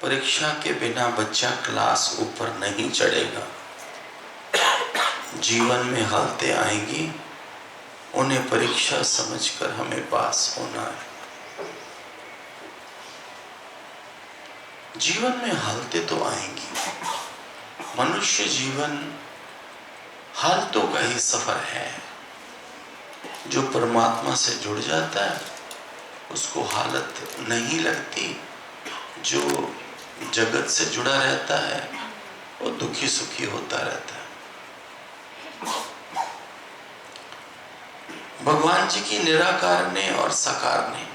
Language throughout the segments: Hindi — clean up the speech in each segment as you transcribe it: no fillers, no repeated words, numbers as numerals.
परीक्षा के बिना बच्चा क्लास ऊपर नहीं चढ़ेगा। जीवन में हालतें आएंगी, उन्हें परीक्षा समझकर हमें पास होना है। जीवन में हालतें तो आएंगी। मनुष्य जीवन हालतों का ही सफर है। जो परमात्मा से जुड़ जाता है उसको हालत नहीं लगती। जो जगत से जुड़ा रहता है वो दुखी सुखी होता रहता है। भगवान जी की निराकार ने और साकार ने,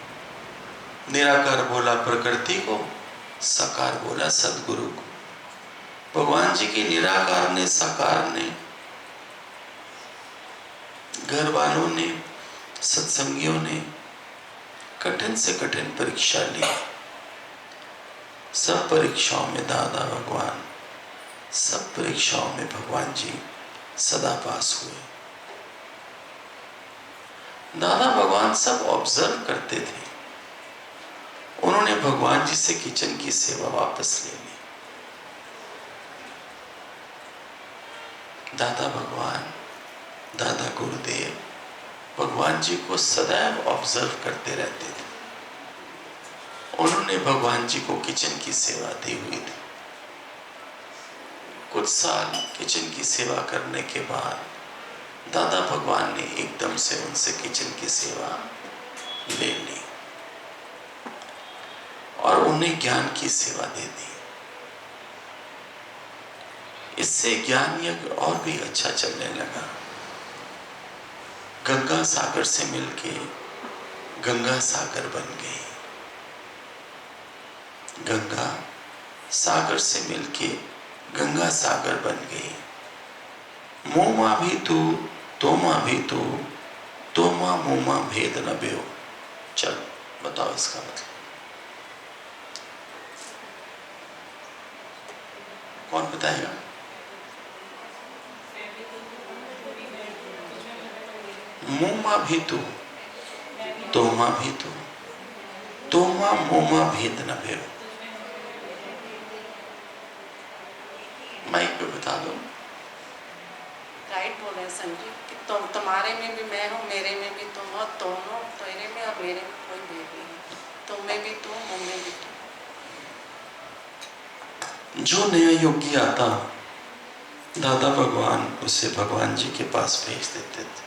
निराकार बोला प्रकृति को, साकार बोला सदगुरु को। भगवान जी की निराकार ने, साकार ने, घर वालों ने, सत्संगियों ने कठिन से कठिन परीक्षा ली। सब परीक्षाओं में दादा भगवान, सब परीक्षाओं में भगवान जी सदा पास हुए। दादा भगवान सब ऑब्जर्व करते थे। उन्होंने भगवान जी से किचन की सेवा वापस ले ली। दादा भगवान, दादा गुरुदेव भगवान जी को सदैव ऑब्जर्व करते रहते थे। उन्होंने भगवान जी को किचन की सेवा दी हुई थी। कुछ साल किचन की सेवा करने के बाद दादा भगवान ने एकदम से उनसे किचन की सेवा ले ली और उन्हें ज्ञान की सेवा दे दी। इससे ज्ञान यज्ञ और भी अच्छा चलने लगा। गंगा सागर से मिलके गंगा सागर बन गई। गंगा सागर से मिलके गंगा सागर बन गई। मोमा भी तू, तोमा भी तू, तोमा मोमा भेद न बेओ। चल बताओ इसका मतलब। कौन बताएगा? मोमा भी तू, तोमा भी तू, तोमा मोमा भेद न बेओ। माइक पे बता दो। राइट बोल रहे संजीव कि तुम्हारे में भी मैं हूँ, मेरे में भी तुम हो, तुम हो तेरे में और मेरे में कोई भेद नहीं। तुम में भी तुम, मुझ में भी तुम। जो नया योगी आता दादा भगवान उसे भगवान जी के पास भेज देते थे।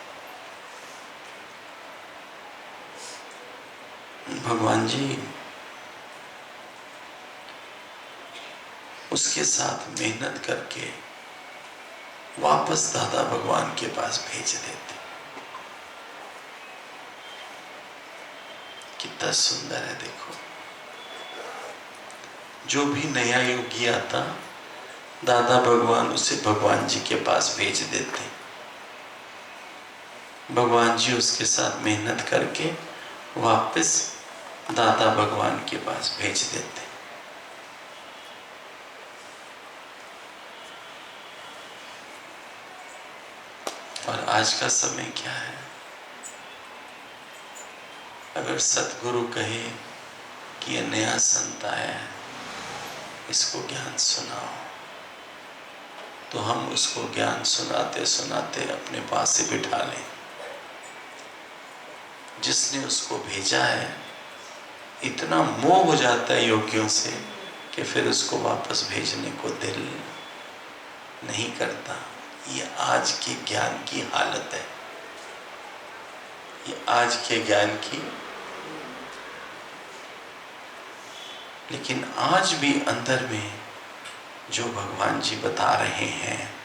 भगवान जी उसके साथ मेहनत करके वापस दादा भगवान के पास भेज देते। कितना सुंदर है देखो। जो भी नया योगी आता दादा भगवान उसे भगवान जी के पास भेज देते। भगवान जी उसके साथ मेहनत करके वापस दादा भगवान के पास भेज देते। और आज का समय क्या है? अगर सतगुरु कहे कि ये नया संत आया है, इसको ज्ञान सुनाओ, तो हम उसको ज्ञान सुनाते सुनाते अपने पास से बिठा लें। जिसने उसको भेजा है इतना मोह हो जाता है योगियों से कि फिर उसको वापस भेजने को दिल नहीं करता। ये आज के ज्ञान की हालत है। ये आज के ज्ञान की। लेकिन आज भी अंदर में जो भगवान जी बता रहे हैं,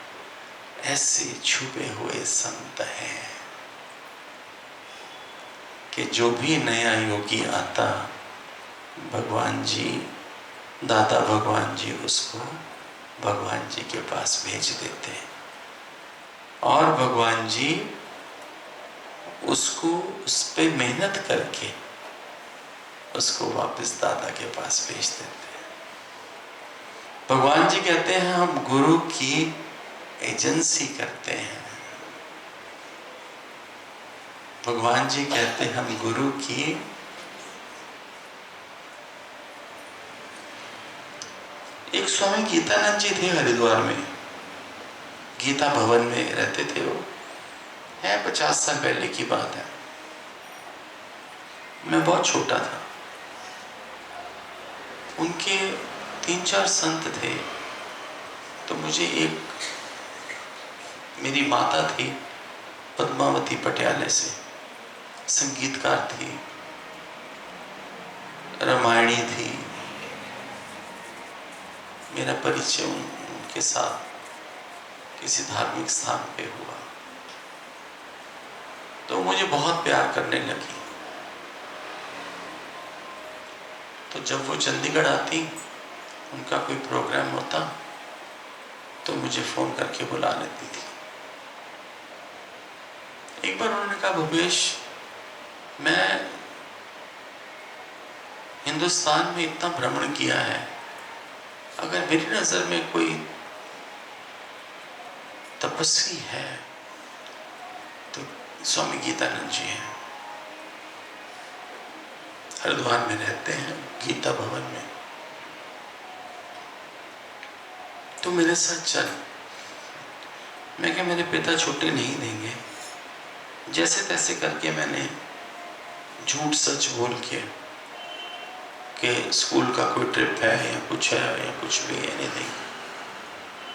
ऐसे छुपे हुए संत हैं कि जो भी नया योगी आता भगवान जी, दादा भगवान जी उसको भगवान जी के पास भेज देते हैं और भगवान जी उसको उस पे मेहनत करके उसको वापस दादा के पास भेज देते हैं। भगवान जी कहते हैं हम गुरु की एजेंसी करते हैं। भगवान जी कहते हैं हम गुरु की एक स्वामी गीतानंद जी थे हरिद्वार में, गीता भवन में रहते थे वो, है 50 साल पहले की बात है। मैं बहुत छोटा था। उनके 3-4 संत थे। तो मुझे एक, मेरी माता थी पद्मावती पटियाले से, संगीतकार थी, रामायणी थी। मेरा परिचय उनके साथ किसी धार्मिक स्थान पे हुआ, तो मुझे बहुत प्यार करने लगी। तो जब वो चंडीगढ़ आती, उनका कोई प्रोग्राम होता, तो मुझे फोन करके बुला लेती थी। एक बार उन्होंने कहा, भूपेश, मैं हिंदुस्तान में इतना भ्रमण किया है, अगर मेरी नजर में कोई तपस्वी है तो स्वामी गीतानंद जी हैं। हरिद्वार में रहते हैं, गीता भवन में। तो मेरे साथ चल। मैं क्या, मेरे पिता छुट्टी नहीं देंगे। जैसे तैसे करके मैंने झूठ सच बोल के कि स्कूल का कोई ट्रिप है या कुछ है या कुछ भी है नहीं,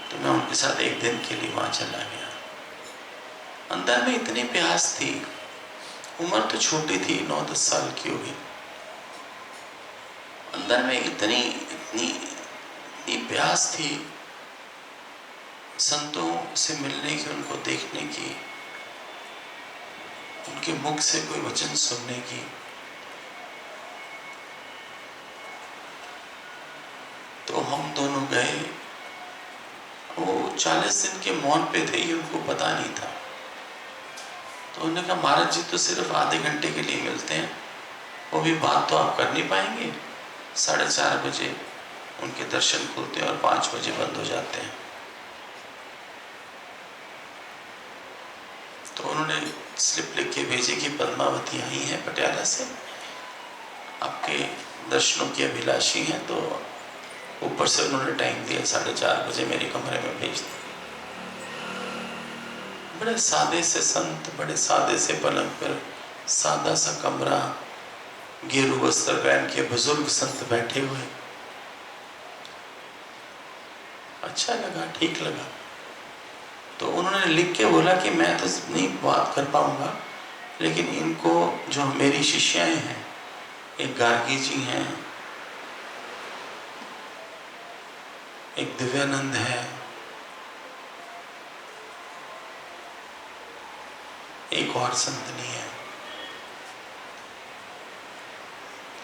तो मैं उनके साथ एक दिन के लिए वहां चला गया। अंदर में इतनी प्यास थी, उम्र तो छोटी थी, 9-10 साल की होगी। अंदर में इतनी इतनी इतनी प्यास थी संतों से मिलने की, उनको देखने की, उनके मुख से कोई वचन सुनने की। तो हम दोनों गए। वो 40 दिन के मौन पे थे, ये उनको पता नहीं था। तो उन्होंने कहा, महाराज जी तो सिर्फ आधे घंटे के लिए मिलते हैं, वो भी बात तो आप कर नहीं पाएंगे। 4:30 बजे उनके दर्शन खुलते हैं और 5 बजे बंद हो जाते हैं। तो उन्होंने स्लिप लिख के भेजी कि पद्मावती आई हैं पटियाला से, आपके दर्शनों की अभिलाषी हैं। तो ऊपर से उन्होंने टाइम दिया, 4:30 बजे मेरे कमरे में भेज दिया। बड़े सादे से संत, बड़े सादे से पलंग पर, सादा सा कमरा, गेरू वस्त्र पहन के बुजुर्ग संत बैठे हुए। अच्छा लगा, ठीक लगा। तो उन्होंने लिख के बोला कि मैं तो नहीं बात कर पाऊंगा, लेकिन इनको, जो मेरी शिष्याएं हैं, एक गार्गी जी हैं, एक दिव्यानंद है, एक और संतनी है,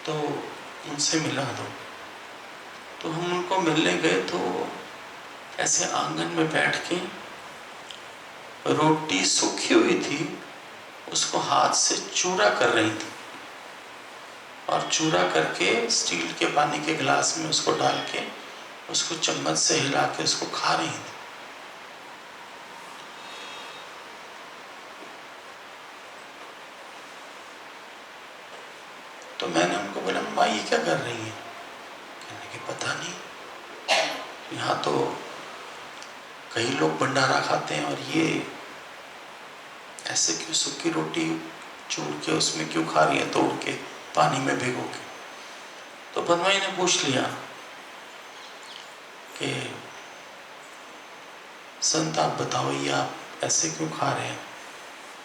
तो उनसे मिला दो। तो हम उनको मिलने गए। तो ऐसे आंगन में बैठ के, रोटी सूखी हुई थी, उसको हाथ से चूरा कर रही थी, और चूरा करके स्टील के पानी के गिलास में उसको डाल के, उसको चम्मच से हिला के उसको खा रही थी। तो मैंने उनको बोला, माँ ये क्या कर रही है? कहने की पता नहीं, यहाँ तो कई लोग भंडारा खाते हैं और ये ऐसे क्यों सूखी रोटी चूर के उसमें क्यों खा रही है, तोड़ के पानी में भिगो के। तो पद्माई ने पूछ लिया कि संत आप बताओ, ये आप ऐसे क्यों खा रहे हैं?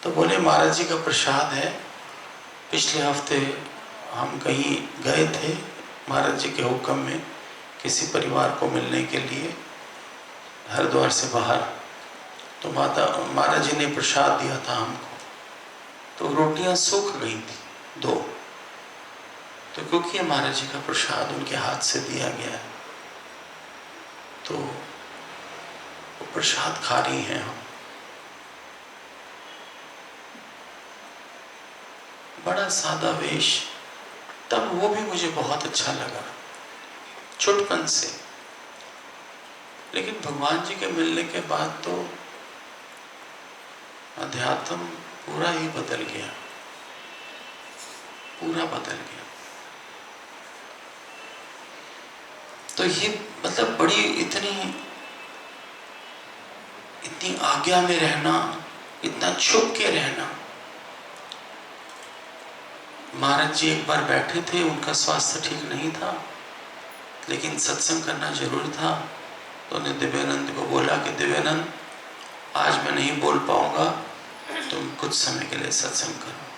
तो बोले, महाराज जी का प्रसाद है। पिछले हफ्ते हम कहीं गए थे महाराज जी के हुक्म में, किसी परिवार को मिलने के लिए हरिद्वार से बाहर। तो महाराज जी ने प्रसाद दिया था हमको, तो रोटियां सूख गई थी 2। तो क्योंकि महाराज जी का प्रसाद उनके हाथ से दिया गया है, तो वो प्रसाद खा रही हैं हम। बड़ा सादा वेश। तब वो भी मुझे बहुत अच्छा लगा, छुटपन से। लेकिन भगवान जी के मिलने के बाद तो अध्यात्म पूरा ही बदल गया, पूरा बदल गया। तो ये मतलब बड़ी इतनी आज्ञा में रहना, इतना छुप के रहना। महाराज जी एक बार बैठे थे, उनका स्वास्थ्य ठीक नहीं था, लेकिन सत्संग करना जरूर था। तो उन्हें दिव्यानंद को बोला कि दिव्यानंद, आज मैं नहीं बोल पाऊंगा, तुम कुछ समय के लिए सत्संग करो।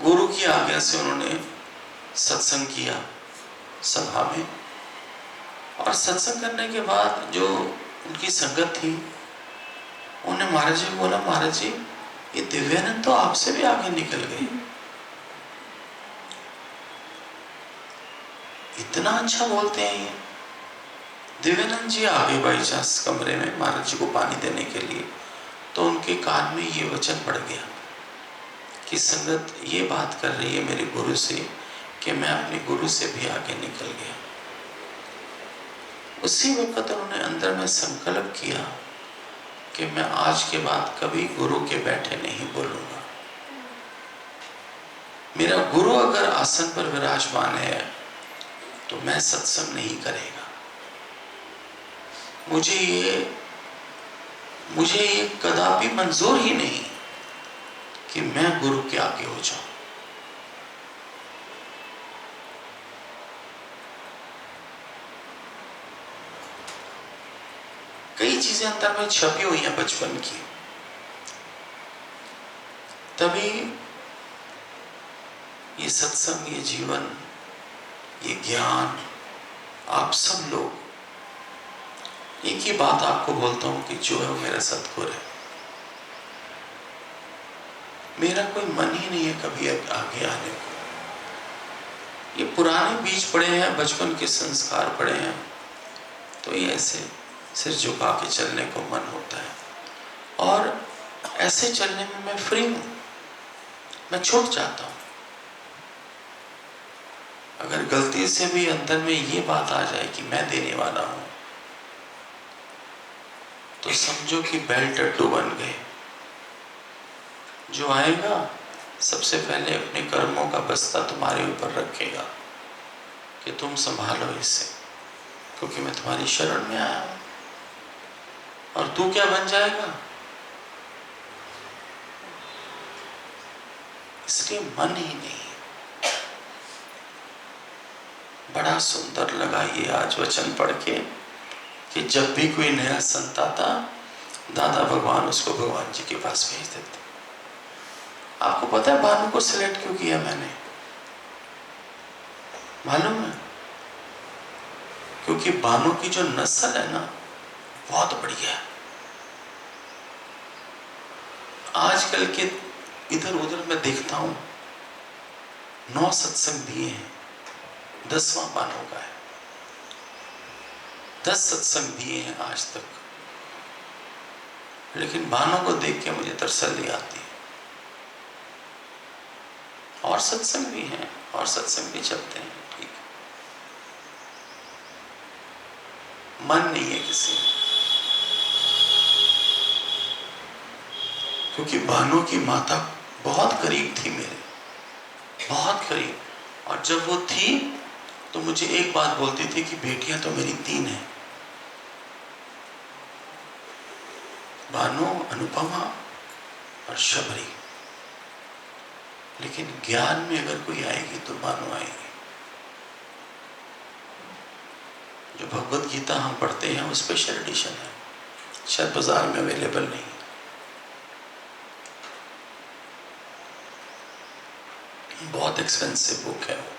गुरु की आज्ञा से उन्होंने सत्संग किया सभा में, और सत्संग करने के बाद जो उनकी संगत थी, उन्हें महाराज जी को बोला, महाराज जी ये दिव्यानंद तो आपसे भी आगे निकल गए, इतना अच्छा बोलते हैं ये। दिव्यानंद जी आ गए बाई चांस कमरे में महाराज जी को पानी देने के लिए, तो उनके कान में ये वचन पड़ गया कि संगत ये बात कर रही है मेरे गुरु से कि मैं अपने गुरु से भी आगे निकल गया। उसी वक्त उन्होंने अंदर में संकल्प किया कि मैं आज के बाद कभी गुरु के बैठे नहीं बोलूंगा। मेरा गुरु अगर आसन पर विराजमान है तो मैं सत्संग नहीं करेगा। मुझे ये कदापि मंजूर ही नहीं कि मैं गुरु के आगे हो जाऊं। कई चीजें अंदर में छपी हुई हैं बचपन की, तभी ये सत्संग, ये जीवन, ये ज्ञान, आप सब लोग, एक ही बात आपको बोलता हूं कि जो है वो मेरा सतगुरु है। मेरा कोई मन ही नहीं है कभी आगे आने को। ये पुराने बीज पड़े हैं, बचपन के संस्कार पड़े हैं, तो ये ऐसे सिर झुका के चलने को मन होता है, और ऐसे चलने में मैं फ्री हूं, मैं छूट जाता हूं। अगर गलती से भी अंदर में ये बात आ जाए कि मैं देने वाला हूं, तो समझो कि बैल टट्टू बन गए। जो आएगा सबसे पहले अपने कर्मों का बस्ता तुम्हारे ऊपर रखेगा कि तुम संभालो इसे, क्योंकि मैं तुम्हारी शरण में आया हूं। और तू क्या बन जाएगा? इसलिए मन ही नहीं। बड़ा सुंदर लगा ये आज वचन पढ़ के कि जब भी कोई नया संत आता, दादा भगवान उसको भगवान जी के पास भेज देते। आपको पता है भानु को सिलेक्ट क्यों किया मैंने? मालूम है? क्योंकि भानु की जो नस्ल है ना, बहुत बढ़िया है। आजकल के इधर उधर मैं देखता हूं, 9 सत्संग दिए हैं, 10वां भानु का है। 10 सत्संग दिए हैं आज तक, लेकिन भानु को देख के मुझे तसल्ली आती है। और सत्संग भी हैं, और सत्संग भी चलते हैं, ठीक। मन नहीं है किसी में, क्योंकि भानु की माता बहुत करीब थी मेरे, बहुत करीब। और जब वो थी तो मुझे एक बात बोलती थी कि बेटियां तो मेरी 3 हैं, भानु, अनुपमा और शबरी। लेकिन ज्ञान में अगर कोई आएगी तो भानु आएगी। जो भगवत गीता हम पढ़ते हैं वो स्पेशल एडिशन है, शायद बाजार में अवेलेबल नहीं। बहुत एक्सपेंसिव बुक है वो।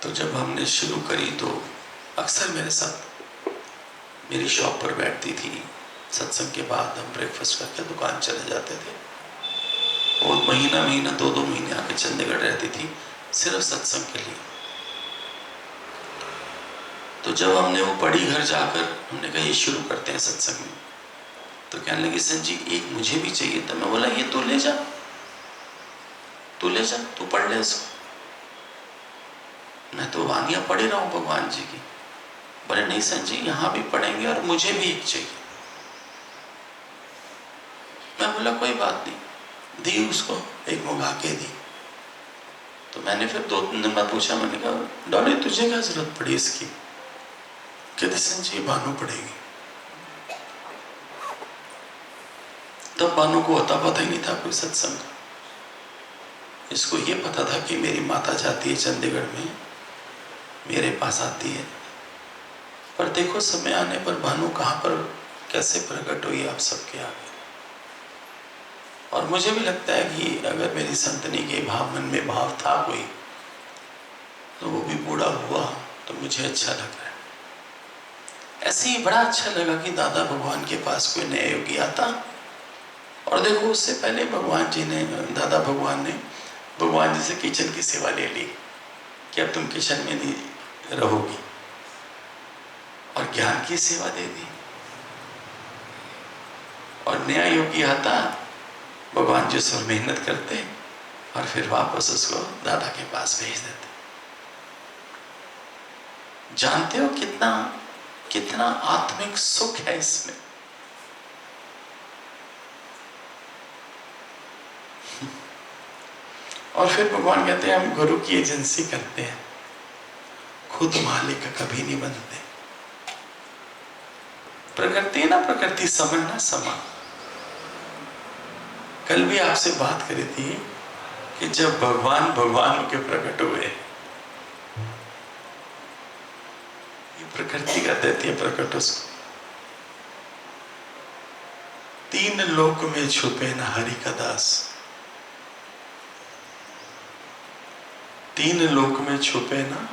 तो जब हमने शुरू करी तो अक्सर मेरे साथ मेरी शॉप पर बैठती थी। सत्संग के बाद हम ब्रेकफास्ट करके दुकान चले जाते थे। और महीना 2-2 महीने आके चंडीगढ़ रहती थी सिर्फ सत्संग के लिए। तो जब हमने वो पढ़ी घर जाकर, हमने कहा ये शुरू करते हैं सत्संग में, तो कहने लगी संजी एक मुझे भी चाहिए था। मैं बोला ये तू ले जा, तू ले जा, तू पढ़ ले इसको, मैं तो वानियां पढ़ ही रहा हूं भगवान जी की। बोले नहीं संजी यहां भी पढ़ेंगे और मुझे भी एक चाहिए। मैं बोला कोई बात नहीं, दी उसको, एक मंगा के दी। तो मैंने फिर 2-3 दिन बाद पूछा, मैंने कहा डॉली तुझे क्या जरूरत पड़ी इसकी? कहते संजय बानो पड़ेगी। तब बानो को होता पता ही नहीं था कोई सत्संग। इसको ये पता था कि मेरी माता जाती है चंडीगढ़ में, मेरे पास आती है। पर देखो समय आने पर बानो कहाँ पर कैसे प्रकट हुई आप सबके आगे। और मुझे भी लगता है कि अगर मेरी संतनी के भाव मन में भाव था कोई, तो वो भी बूढ़ा हुआ तो मुझे अच्छा लग रहा है। ऐसे ही बड़ा अच्छा लगा कि दादा भगवान के पास कोई नया योगी आता। और देखो उससे पहले भगवान जी ने, दादा भगवान ने भगवान जी से किचन की सेवा ले ली कि अब तुम किचन में नहीं रहोगी, और ज्ञान की सेवा दे दी। और नया योगी आता, भगवान जी उस पर मेहनत करते और फिर वापस उसको दादा के पास भेज देते। जानते हो कितना कितना आत्मिक सुख है इसमें। और फिर भगवान कहते हैं हम गुरु की एजेंसी करते हैं, खुद मालिक कभी नहीं बनते। प्रकृति है ना, प्रकृति समय ना समा। कल भी आपसे बात करी थी कि जब भगवान भगवान के प्रकट हुए, ये प्रकृति कर देती है प्रकट उसको। 3 लोक में छुपे न हरि का दास, 3 लोक में छुपे ना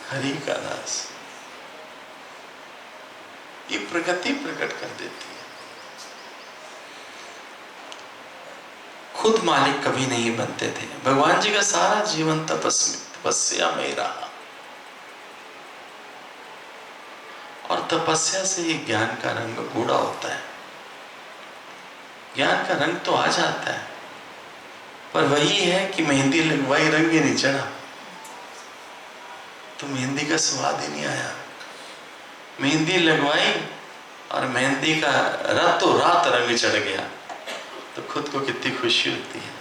हरि का दास। ये प्रकृति प्रकट कर देती है। खुद मालिक कभी नहीं बनते थे। भगवान जी का सारा जीवन तपस्या में रहा, और तपस्या से ही ज्ञान का रंग गूढ़ा होता है। ज्ञान का रंग तो आ जाता है, पर वही है कि मेहंदी लगवाई रंग ही नहीं चढ़ा, तो मेहंदी का स्वाद ही नहीं आया। मेहंदी लगवाई और मेहंदी का रातों रात रंग चढ़ गया, तो खुद को कितनी खुशी होती है।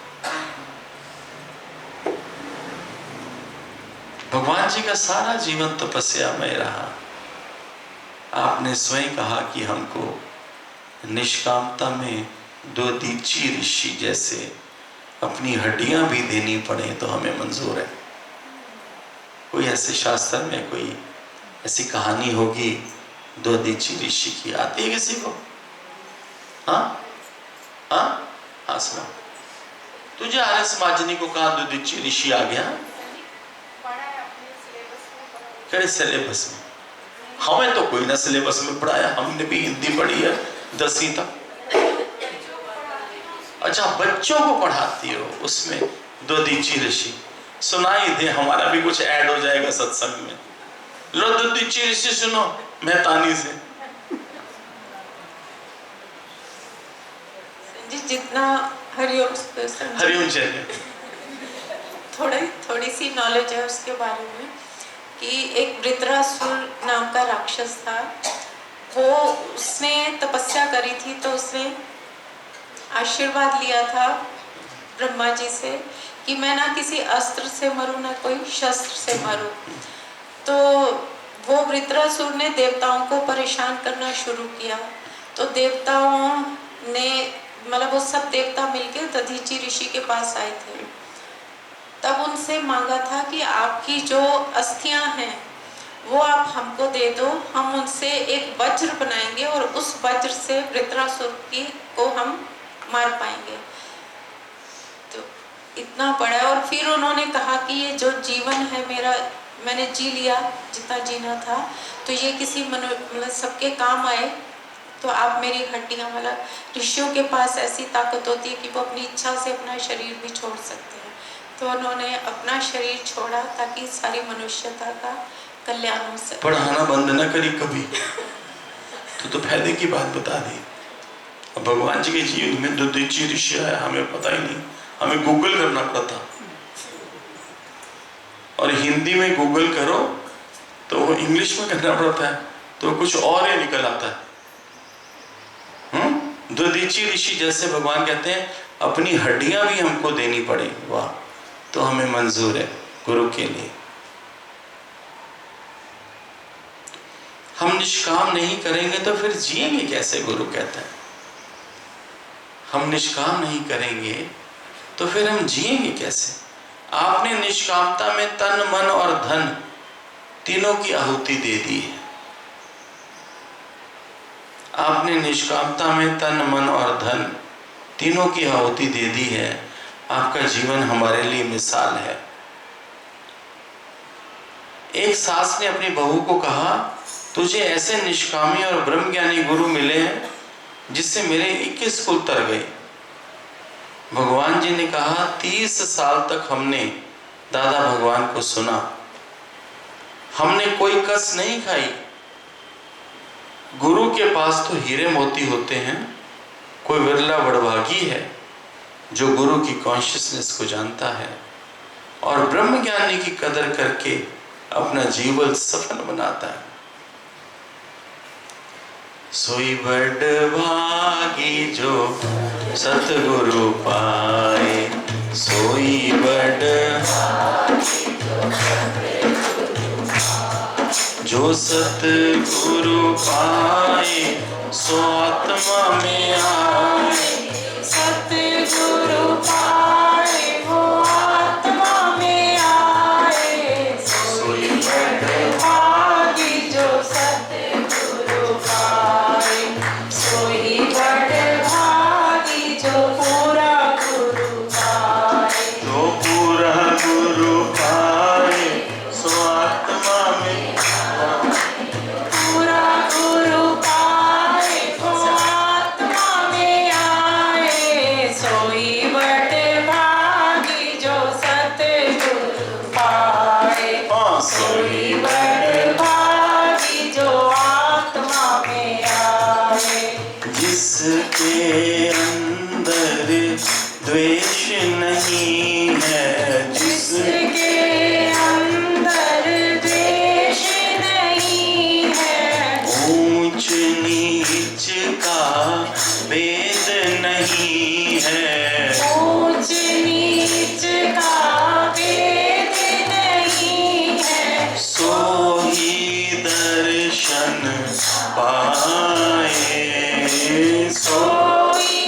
भगवान जी का सारा जीवन तपस्या में रहा। आपने स्वयं कहा कि हमको निष्कामता में दधीचि ऋषि जैसे अपनी हड्डियां भी देनी पड़े तो हमें मंजूर है। कोई ऐसे शास्त्र में कोई ऐसी कहानी होगी दधीचि ऋषि की? आती है किसी को? हाँ हाँ हाँ सुना। तुझे आर्य समाजनी को कहा दधीचि ऋषि आ गया? कड़े सिलेबस में? हमें तो कोई ना सिलेबस में पढ़ाया, हमने भी हिंदी पढ़ी है 10वीं तक। अच्छा बच्चों को पढ़ाती हो, उसमें दधीचि ऋषि सुनाई दे, हमारा भी कुछ ऐड हो जाएगा सत्संग में। लो दधीचि ऋषि सुनो मेहतानी से। जितना हरिओम चाहिए, थोड़ी सी नॉलेज है उसके बारे में कि एक वृत्रासुर नाम का राक्षस था। वो उसने तपस्या करी थी, तो उसने आशीर्वाद लिया था ब्रह्मा जी से कि मैं ना किसी अस्त्र से मरूं ना कोई शस्त्र से मरूं। तो वो वृत्रासुर ने देवताओं को परेशान करना शुरू किया। तो देवताओं ने मतलब वो सब देवता मिलकर दधीचि ऋषि के पास आए थे। तब उनसे मांगा था कि आपकी जो अस्थियां हैं वो आप हमको दे दो, हम उनसे एक वज्र बनाएंगे और उस वज्र से वृत्रासुर को हम मार पाएंगे। तो इतना पड़ा। और फिर उन्होंने कहा कि ये जो जीवन है मेरा, मैंने जी लिया जितना जीना था, तो ये किसी मतलब सबके काम आए। तो आप मेरी हड्डियां, मतलब ऋषियों के पास ऐसी ताकत होती है कि वो अपनी इच्छा से अपना शरीर भी छोड़ सकते हैं। तो उन्होंने अपना शरीर छोड़ा ताकि सारी मनुष्यता का कल्याण हो सके। पढ़ाना बंद न करी कभी। तो फायदे की बात बता दी। भगवान जी के जीवन में दधीचि ऋषि आया, हमें पता ही नहीं, हमें गूगल करना पड़ता। और हिंदी में गूगल करो तो वो इंग्लिश में करना पड़ता है, तो कुछ और ही निकल आता है। दधीचि ऋषि जैसे भगवान कहते हैं अपनी हड्डियां भी हमको देनी पड़ी। वाह, तो हमें मंजूर है गुरु के लिए। हम निष्काम नहीं करेंगे तो फिर जिएंगे कैसे? गुरु कहता है हम निष्काम नहीं करेंगे तो फिर हम जिएंगे कैसे? आपने निष्कामता में तन मन और धन तीनों की आहुति दे दी है। आपने निष्कामता में तन मन और धन तीनों की आहुति दे दी है। आपका जीवन हमारे लिए मिसाल है। एक सास ने अपनी बहू को कहा, तुझे ऐसे निष्कामी और ब्रह्मज्ञानी गुरु मिले हैं जिससे मेरे 21 कुल तर गए। भगवान जी ने कहा, 30 साल तक हमने दादा भगवान को सुना, हमने कोई कस नहीं खाई। गुरु के पास तो हीरे मोती होते हैं, कोई विरला बड़भागी है जो गुरु की कॉन्शियसनेस को जानता है और ब्रह्म ज्ञानी की कदर करके अपना जीवन सफल बनाता है। सोई बड़भागी जो सतगुरु पाए, सोई जो सतगुरु पाए, सो आत्मा में आए। सतगुरु पाए वो आत्मा में आए। सोई बड़भागी जो सतगुरु पाए, सोई बड़भागी जो पूरा गुरु पाए। जो पूरा गुरु पाए, सो आत्मा में पूरा गुरु पाए वो आत्मा में आए। सोई बड़भागी जो सतगुरु पाए, सोई बड़भागी जो आत्मा में आए। जिसके अंदर द्वेष नहीं है, जिसके अंदर द्वेष नहीं है, ऊंच नीच का भेद नहीं है, ऊंच नीच का भेद नहीं है, सो ही दर्शन पाए। सोई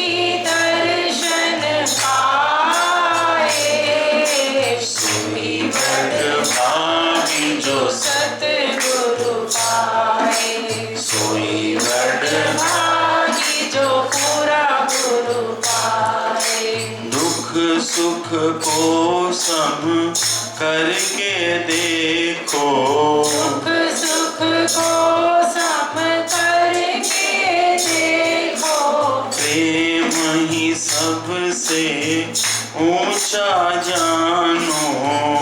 दर्शन पाए। सोई बड़भागी जो सतगुरु पाए, सोई बड़ भागी जो पूरा गुरु पाए। दुख सुख को सम करके देखो, दुख सुख को सम करके देखो। प्रेम ही सबसे ऊंचा जानो,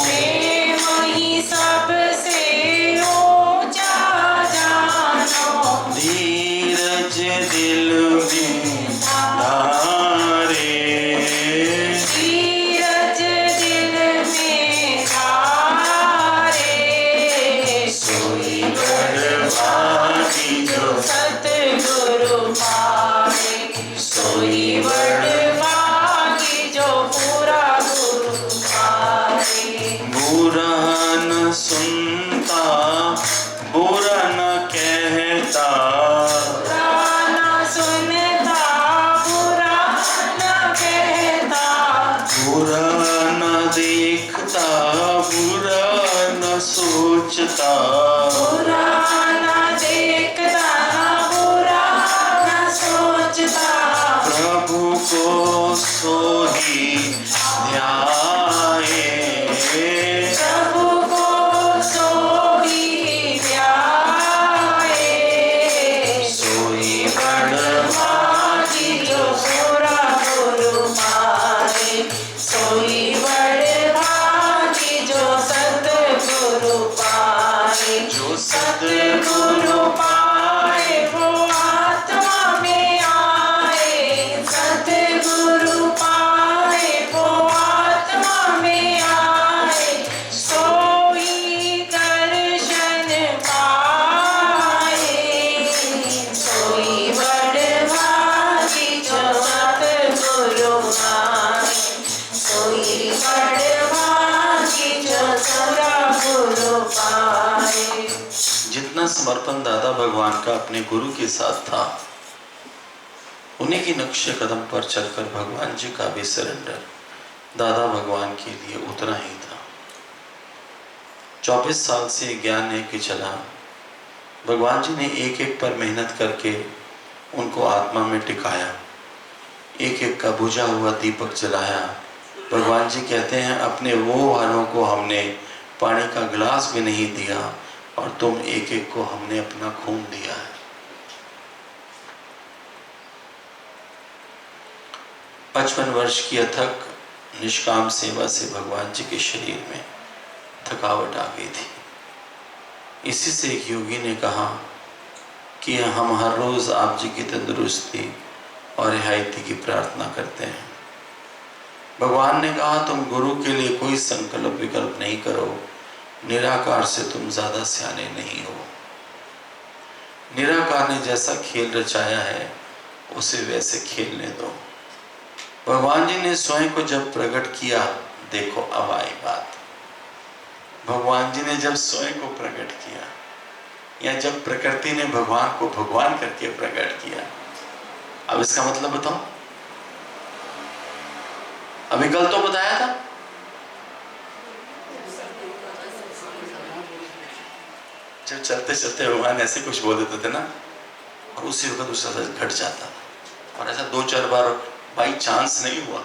प्रेम ही सबसे ऊंचा जानो। धीरज दिल में धारे, धीरज दिल में धारे। सोई बड़भागी जो सतगुरु पाए, सोई बड़भागी जो पूरा गुरु पाए। बुरा न सुनता, बुरा न कहता, बुरा न सुनता, बुरा न कहता। बुरा न देखता, बुरा न सोचता, बुरा न देखता, बुरा न सोचता। प्रभु को सो ही ध्याए, प्रभु को सोई ध्याए। सोई बड़भागी जो पूरा गुरु पाए, सोई बड़भागी जो सतगुरु पाए। जो सतगुरु पाए वो आत्मा में आए। सतगुरु पाए वो आत्मा में आए। सोई दर्शन पाए। सोई बड़भागी जो सतगुरु पाए, सोई बड़भागी इतना समर्पण दादा भगवान का अपने गुरु के साथ था, उन्हीं की नक्शे कदम पर चलकर भगवान जी का भी सरेंडर दादा भगवान के लिए उतना ही था। 24 साल से ज्ञान है कि चला, भगवान जी ने एक एक पर मेहनत करके उनको आत्मा में टिकाया, एक एक का बुझा हुआ दीपक जलाया। भगवान जी कहते हैं अपने वो वालों को हमने पानी का गिलास भी नहीं दिया और तुम एक एक को हमने अपना खून दिया है। 55 वर्ष की अथक निष्काम सेवा से भगवान जी के शरीर में थकावट आ गई थी। इसी से एक योगी ने कहा कि हम हर रोज आप जी की तंदुरुस्ती और रिहायती की प्रार्थना करते हैं। भगवान ने कहा तुम गुरु के लिए कोई संकल्प विकल्प नहीं करो, निराकार से तुम ज्यादा सियाने नहीं हो। निराकार ने जैसा खेल रचाया है उसे वैसे खेलने दो। भगवान जी ने स्वयं को जब प्रकट किया, देखो अब आई बात, भगवान जी ने जब स्वयं को प्रकट किया या जब प्रकृति ने भगवान को भगवान करके प्रकट किया, अब इसका मतलब बताओ। अभी कल तो बताया था, जब चलते चलते भगवान ऐसे कुछ बोल देते थे ना, और उसी वक्त दूसरा घट जाता था। और ऐसा 2-4 बार बाई चांस नहीं हुआ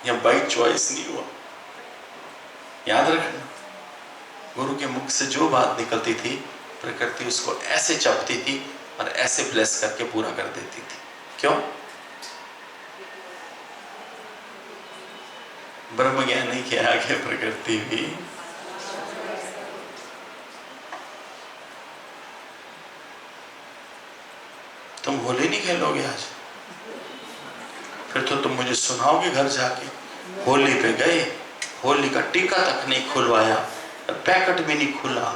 या बाई चॉइस नहीं हुआ। याद रखना, गुरु के मुख से जो बात निकलती थी, प्रकृति उसको ऐसे चपती थी और ऐसे ब्लेस करके पूरा कर देती थी। क्यों? ब्रह्म ज्ञानी के आगे प्रकृति भी। तुम होली नहीं खेलोगे आज? फिर तो तुम मुझे सुनाओगे घर जाके, होली पे गए, होली का टीका तक नहीं खुलवाया, पैकेट भी नहीं खुला।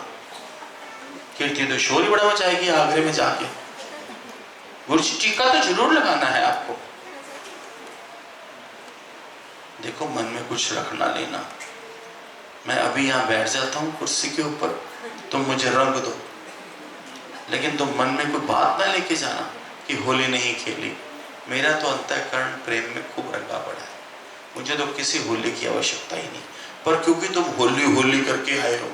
कीर्ति तो शोर ही बड़ा मचाएगी आगरे में जाके, गुरु जी टीका तो जरूर लगाना है आपको। देखो मन में कुछ रखना लेना। मैं अभी यहाँ बैठ जाता हूँ कुर्सी के ऊपर, तुम मुझे रंग दो, लेकिन तुम मन में कोई बात ना लेके जाना कि होली नहीं खेली। मेरा तो अंतःकरण प्रेम में खूब रंगा पड़ा है, मुझे तो किसी होली की आवश्यकता ही नहीं। पर क्योंकि तुम होली होली करके आए हो,